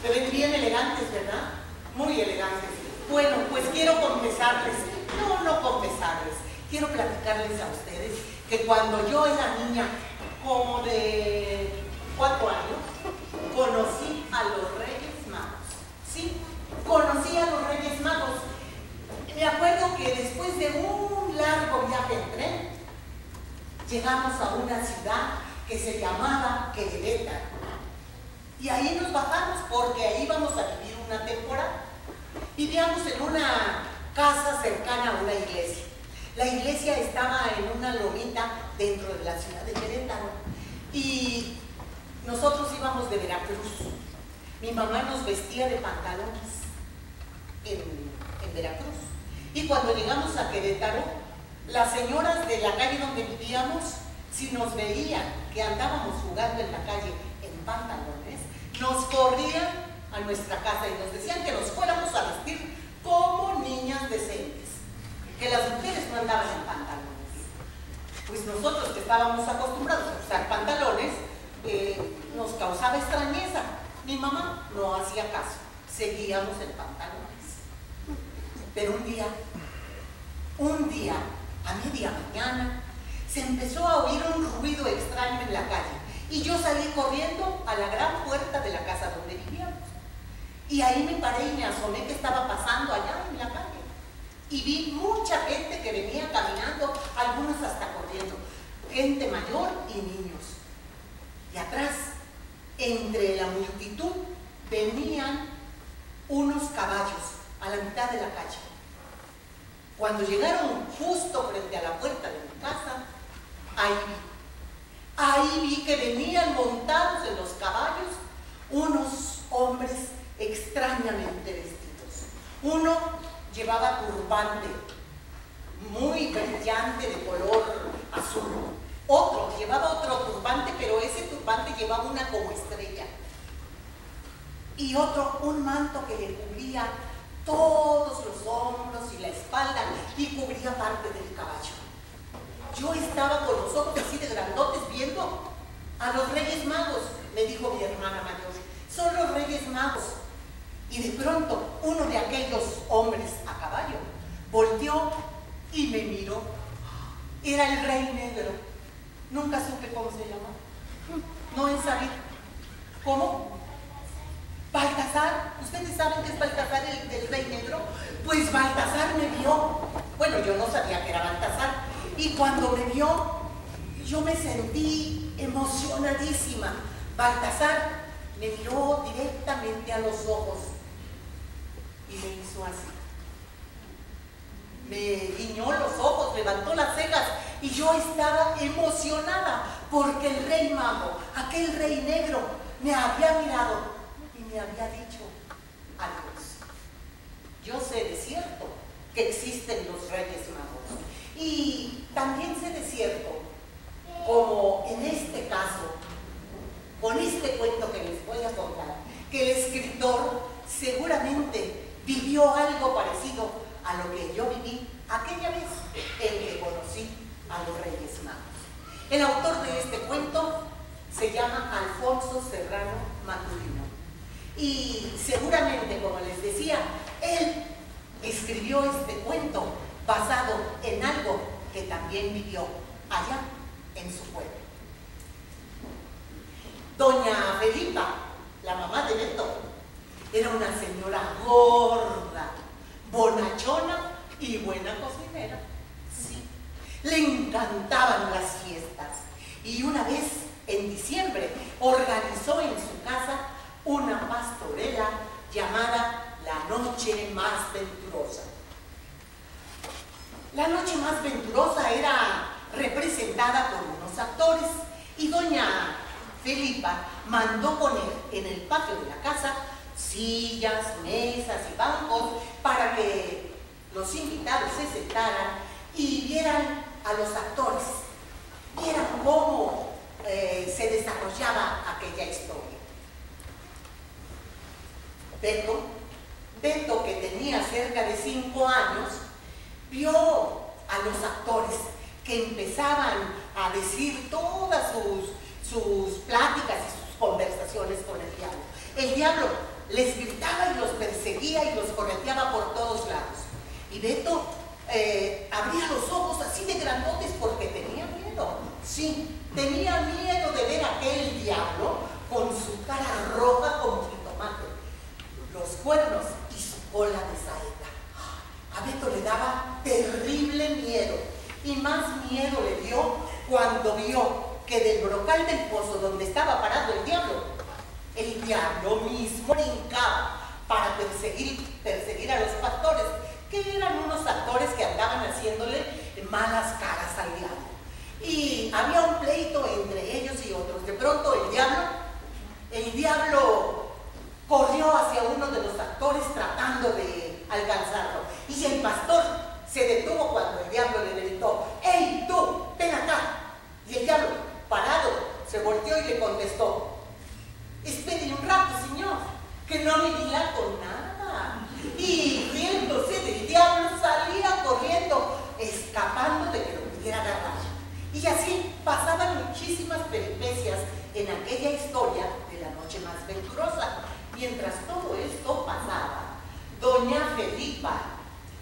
A: Se ven bien elegantes, ¿verdad? Muy elegantes. Bueno, pues quiero confesarles, no confesarles, quiero platicarles a ustedes que cuando yo era niña, como de 4 años, conocí a los Reyes Magos. Sí, conocí a los Reyes Magos. Me acuerdo que después de un largo viaje en tren, llegamos a una ciudad que se llamaba Querétaro. Y ahí nos bajamos porque ahí íbamos a vivir una temporada. Vivíamos en una casa cercana a una iglesia. La iglesia estaba en una lomita dentro de la ciudad de Querétaro. Y nosotros íbamos de Veracruz. Mi mamá nos vestía de pantalones en Veracruz. Y cuando llegamos a Querétaro, las señoras de la calle donde vivíamos, si nos veían que andábamos jugando en la calle en pantalones, nos corrían a nuestra casa y nos decían que nos fuéramos a vestir como niñas decentes, que las mujeres no andaban en pantalones. Pues nosotros que estábamos acostumbrados a usar pantalones, nos causaba extrañeza. Mi mamá no hacía caso, seguíamos en pantalones. Pero un día, a media mañana, se empezó a oír un ruido extraño en la calle y yo salí corriendo a la gran puerta de la casa donde vivíamos. Y ahí me paré y me asomé qué estaba pasando allá en la calle. Y vi mucha gente que venía caminando, algunos hasta corriendo, gente mayor y niños. Y atrás, entre la multitud, venían unos caballos a la mitad de la calle. Cuando llegaron justo frente a la puerta de mi casa, ahí vi que venían montados en los caballos unos hombres extrañamente vestidos. Uno llevaba turbante muy brillante de color azul. Otro llevaba otro turbante, pero ese turbante llevaba una como estrella. Y otro un manto que le cubría todos los hombros y la espalda y cubría parte del caballo. Yo estaba con los ojos así de grandotes viendo a los Reyes Magos, me dijo mi hermana mayor. Son los Reyes Magos. Y de pronto uno de aquellos hombres a caballo volteó y me miró. Era el Rey Negro. Nunca supe cómo se llama. No he sabido. ¿Cómo? Baltasar. ¿Ustedes saben qué es Baltasar, el Rey Negro? Pues Baltasar me vio. Bueno, yo no sabía que era Baltasar. Y cuando me vio, yo me sentí emocionadísima. Baltasar me miró directamente a los ojos y me hizo así. Me guiñó los ojos, levantó las cejas y yo estaba emocionada porque el Rey Mago, aquel Rey Negro, me había mirado y me había dicho adiós. Yo sé de cierto que existen los Reyes Magos y también sé de cierto, como en este caso, con este cuento que les voy a contar, que el escritor seguramente vivió algo parecido a lo que yo viví aquella vez en que conocí a los Reyes Magos. El autor de este cuento se llama Alfonso Serrano Maturino y seguramente, como les decía, él escribió este cuento basado en algo que también vivió allá en su pueblo. Doña Felipa, la mamá de Beto, era una señora gorda, bonachona y buena cocinera. Sí, le encantaban las fiestas y una vez en diciembre organizó en su casa una pastorela llamada La Noche Más Venturosa. La Noche Más Venturosa era representada por unos actores y doña Felipa mandó poner en el patio de la casa sillas, mesas y bancos para que los invitados se sentaran y vieran a los actores, vieran cómo se desarrollaba aquella historia. Beto, que tenía cerca de 5 años, vio a los actores que empezaban a decir todas sus pláticas y sus conversaciones con el diablo. El diablo les gritaba y los perseguía y los correteaba por todos lados. Y Beto abría los ojos así de grandotes porque tenía miedo. Sí, tenía miedo de ver a aquel diablo con su cara roja como jitomate, los cuernos y su cola de saeta. A Beto le daba terrible miedo y más miedo le dio cuando vio que del brocal del pozo donde estaba parado el diablo mismo brincaba para perseguir a los pastores, que eran unos actores que andaban haciéndole malas caras al diablo. Y había un pleito entre ellos y otros. De pronto el diablo corrió hacia uno de los actores tratando de alcanzarlo. Y el pastor se detuvo cuando el diablo le gritó: ¡Ey, tú, ven acá! Y el diablo, parado, se volteó y le contestó: espere un rato, señor, que no me dilata con nada. Y riéndose del diablo salía corriendo, escapando de que lo pudiera agarrar. Y así pasaban muchísimas peripecias en aquella historia de La Noche Más Venturosa. Mientras todo esto pasaba, doña Felipa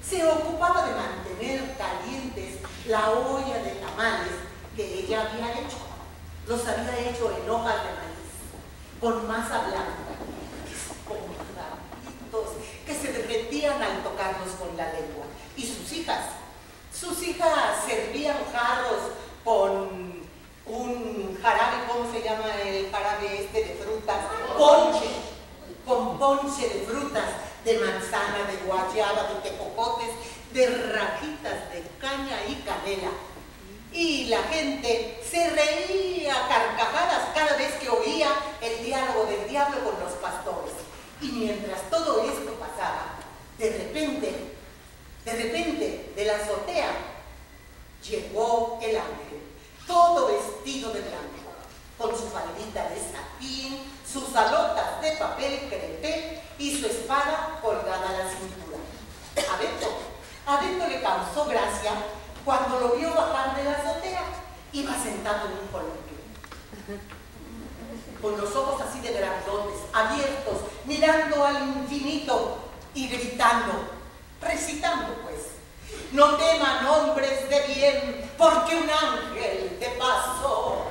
A: se ocupaba de mantener calientes la olla de tamales que ella había hecho. Los había hecho en hojas de maíz, con masa blanca, esponjaditos, que se derretían al tocarlos con la lengua. Y sus hijas servían jarros con un jarabe, ¿cómo se llama el jarabe este de frutas? Ponche, con ponche de frutas, de manzana, de guayaba, de tejocotes, de rajitas de caña y canela. Y la gente se reía a carcajadas cada vez que oía el diálogo del diablo con los pastores. Y mientras todo esto pasaba, de repente, de la azotea, llegó el ángel, todo vestido de blanco, con su faldita de satín, sus alotas de papel crepé y su espada colgada a la cintura. A Beto le causó gracia cuando lo vio bajar de la azotea. Iba sentado en un columpio, con los ojos así de grandotes, abiertos, mirando al infinito y gritando, recitando pues: no teman hombres de bien, porque un ángel te pasó.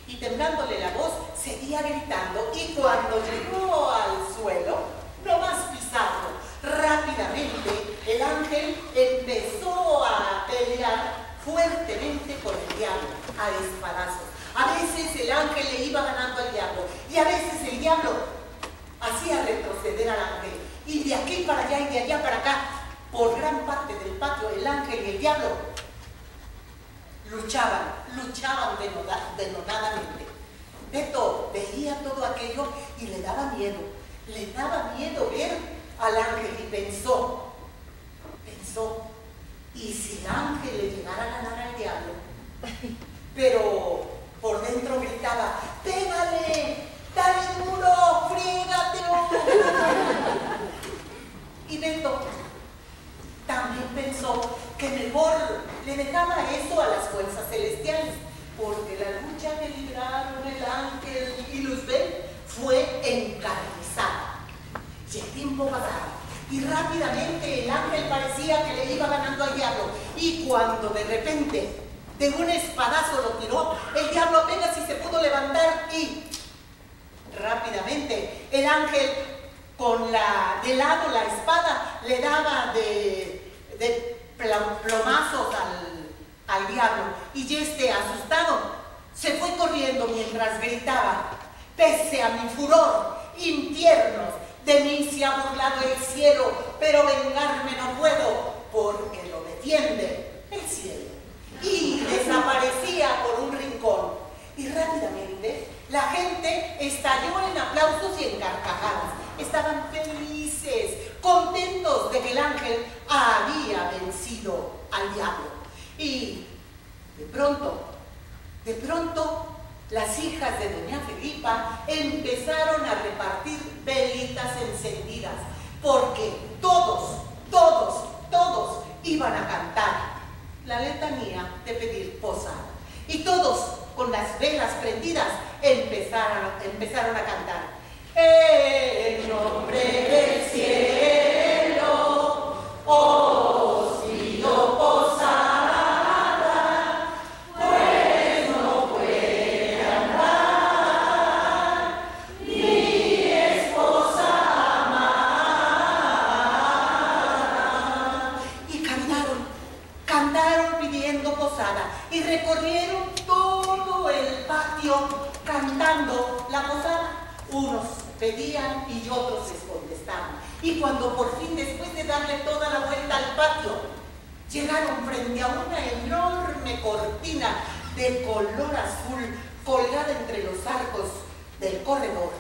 A: Y temblándole la voz, seguía gritando, y cuando llegó al suelo, no más pisarlo, rápidamente el ángel empezó a pelear fuertemente con el diablo, a espadazos. A veces el ángel le iba ganando al diablo, y a veces el diablo hacía retroceder al ángel. Y de aquí para allá y de allá para acá, por gran parte del patio, el ángel y el diablo luchaban denodadamente. Beto veía todo aquello y le daba miedo ver al ángel, y pensó, ¿y si el ángel le llegara a ganar al diablo? Pero por dentro gritaba: ¡pégale! ¡Dale duro! ¡Friégatelo! Y Beto también pensó que mejor le dejaba eso a las fuerzas celestiales, porque la lucha que libraron el ángel y Luzbel fue encarnizada. Y el tiempo pasaba, y rápidamente el ángel parecía que le iba ganando al diablo, y cuando de repente de un espadazo lo tiró, el diablo apenas si se pudo levantar, y rápidamente el ángel de lado la espada le daba de plomazos al diablo, y este, asustado, se fue corriendo mientras gritaba: pese a mi furor, infiernos, de mí se ha burlado el cielo, pero vengarme no puedo, porque lo defiende el cielo. Y desaparecía por un rincón, y rápidamente la gente estalló en aplausos y en carcajadas. Estaban felices, contentos de que el ángel había vencido al diablo. Y de pronto, las hijas de doña Felipa empezaron a repartir velitas encendidas, porque todos iban a cantar la letanía de pedir posada. Y todos, con las velas prendidas, empezaron a cantar: en nombre del cielo, os pido posada, pues no puede andar mi esposa amada. Y cantaron pidiendo posada, y recorrieron todo el patio cantando la posada. Unos pedían y otros les contestaban. Y cuando por fin, después de darle toda la vuelta al patio, llegaron frente a una enorme cortina de color azul colgada entre los arcos del corredor,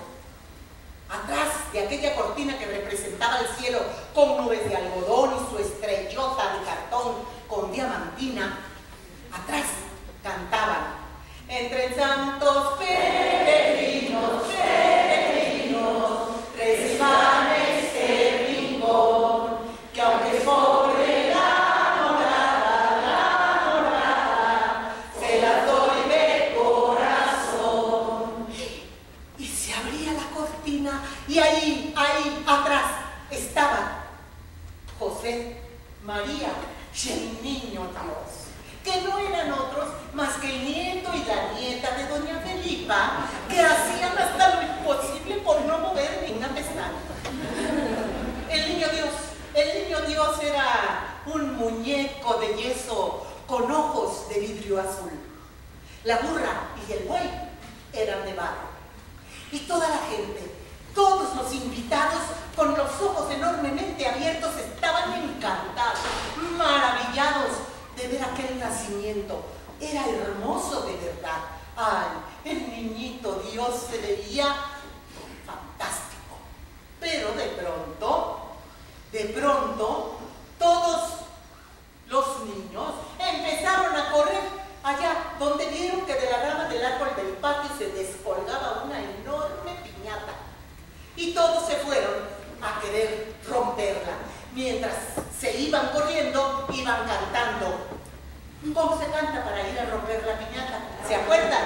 A: atrás de aquella cortina que representaba el cielo con nubes de algodón y su estrellota de cartón con diamantina, atrás cantaban: entren santos peregrinos, reciban este rincón, que aunque es pobre la morada, se las doy de corazón. Y se abría la cortina, y ahí atrás estaba José, María y el niño Dios, que no eran otros más que el nieto y la nieta de doña Felipa, que hacían hasta lo imposible por no mover ni una pestaña. El niño Dios era un muñeco de yeso con ojos de vidrio azul. La burra y el buey eran de barro. Y toda la gente Todos los invitados, con los ojos enormemente abiertos, estaban encantados, maravillados de ver aquel nacimiento. Era hermoso de verdad. Ay, el niñito Dios se veía fantástico. Pero de pronto, todos los niños empezaron a correr allá donde vieron que de la rama del árbol del patio se descolgaba una enorme piñata. Y todos se fueron a querer romperla. Mientras se iban corriendo, iban cantando. ¿Cómo se canta para ir a romper la piñata? ¿Se acuerdan?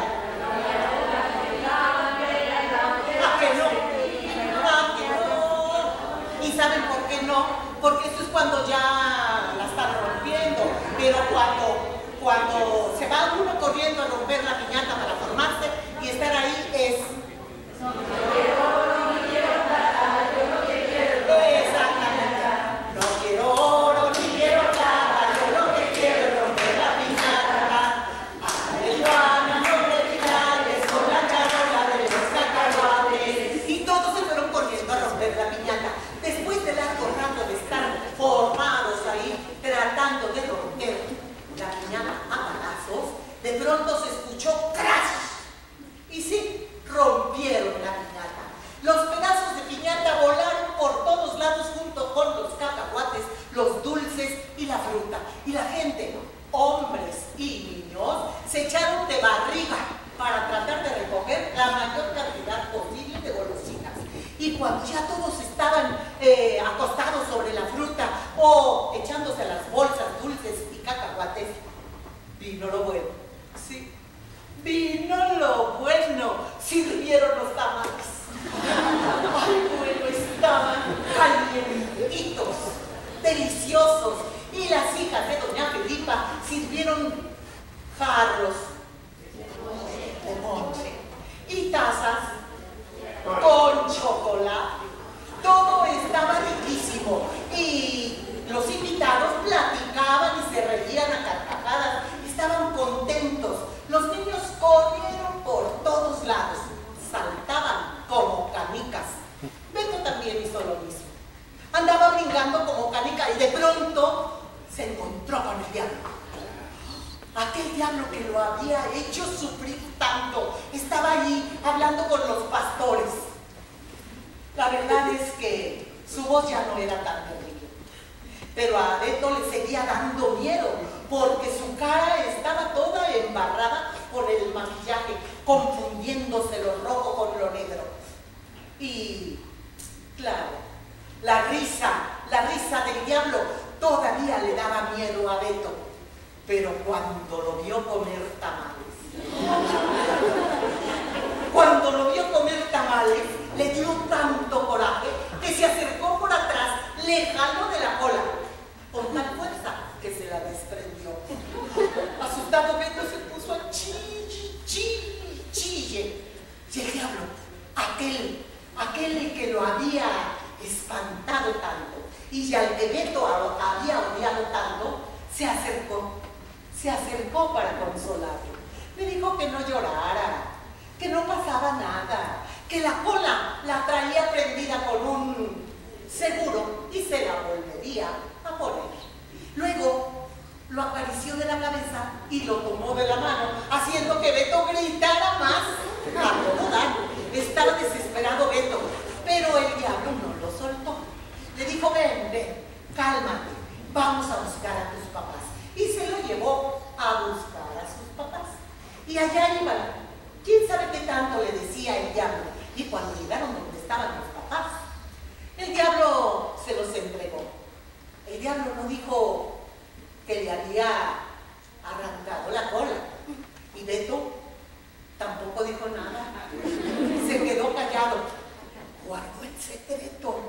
A: ¿A que no? ¿A que no? ¿Y saben por qué no? Porque eso es cuando ya la están rompiendo. Pero cuando se va uno corriendo a romper la piñata para formarse y estar ahí es... de romper la piñata a balazos, de pronto se escuchó ¡crash! Y sí, rompieron la piñata. Los pedazos de piñata volaron por todos lados junto con los cacahuates, los dulces y la fruta. Y la gente, hombres y niños, se echaron de barriga para tratar de recoger la mayor cantidad posible de golosinas. Y cuando ya todos estaban acostados sobre la fruta o echándose a las bolsas dulces y cacahuates, vino lo bueno. Sí, vino lo bueno. Sirvieron los tamales. Ay, bueno, estaban calientitos, deliciosos. Y las hijas de doña Felipa sirvieron jarros de ponche y tazas con chocolate. Todo estaba riquísimo y los invitados platicaban y se reían a carcajadas. Estaban contentos. Los niños corrieron por todos lados, saltaban como canicas. Beto también hizo lo mismo. Andaba brincando como canica y de pronto se encontró con el diablo. Aquel diablo que lo había hecho sufrir tanto. Estaba allí hablando con los pastores. La verdad es que su voz ya no era tan terrible. Pero a Beto le seguía dando miedo porque su cara estaba toda embarrada con el maquillaje, confundiéndose lo rojo con lo negro. Y, claro, la risa del diablo todavía le daba miedo a Beto. Pero cuando lo vio comer tamales, le dio tanto coraje que se acercó por atrás, le jaló de la cola, con tal fuerza que se la desprendió. Asustado Beto se puso a chille. Y el diablo, aquel que lo había espantado tanto y al que Beto había odiado tanto, se acercó para consolarlo. Le dijo que no llorara, que no pasaba nada, que la cola la traía prendida con un seguro y se la volvería a poner. Luego lo acarició de la cabeza y lo tomó de la mano, haciendo que Beto gritara más a todo dar. Estaba desesperado Beto, pero el diablo no lo soltó. Le dijo, ven, cálmate, vamos a buscar a tus papás. Y se lo llevó a buscar a sus papás. Y allá iban. ¿Quién sabe qué tanto le decía el diablo? Y cuando llegaron donde estaban los papás, el diablo se los entregó. El diablo no dijo que le había arrancado la cola. Y Beto tampoco dijo nada. Se quedó callado. Guardó el secreto.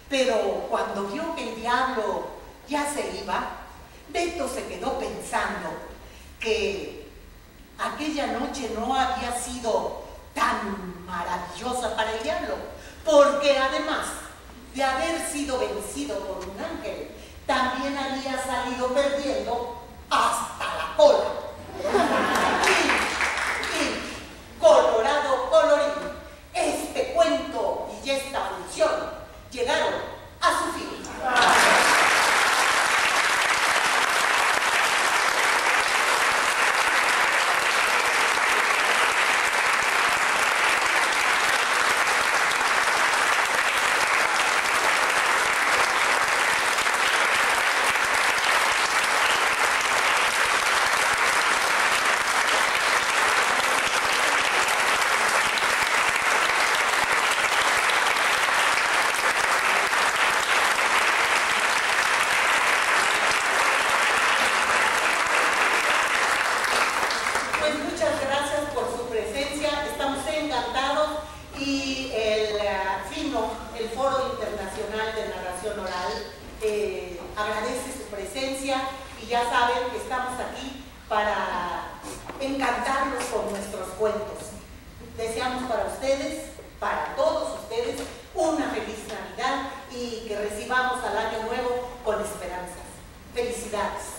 A: Pero cuando vio que el diablo ya se iba, Beto se quedó pensando que aquella noche no había sido tan maravillosa para el diablo, porque además de haber sido vencido por un ángel, también había salido perdiendo hasta la cola. Y colorado colorín, este cuento y ya saben que estamos aquí para encantarlos con nuestros cuentos. Deseamos para ustedes, para todos ustedes, una feliz Navidad y que recibamos al año nuevo con esperanzas. Felicidades.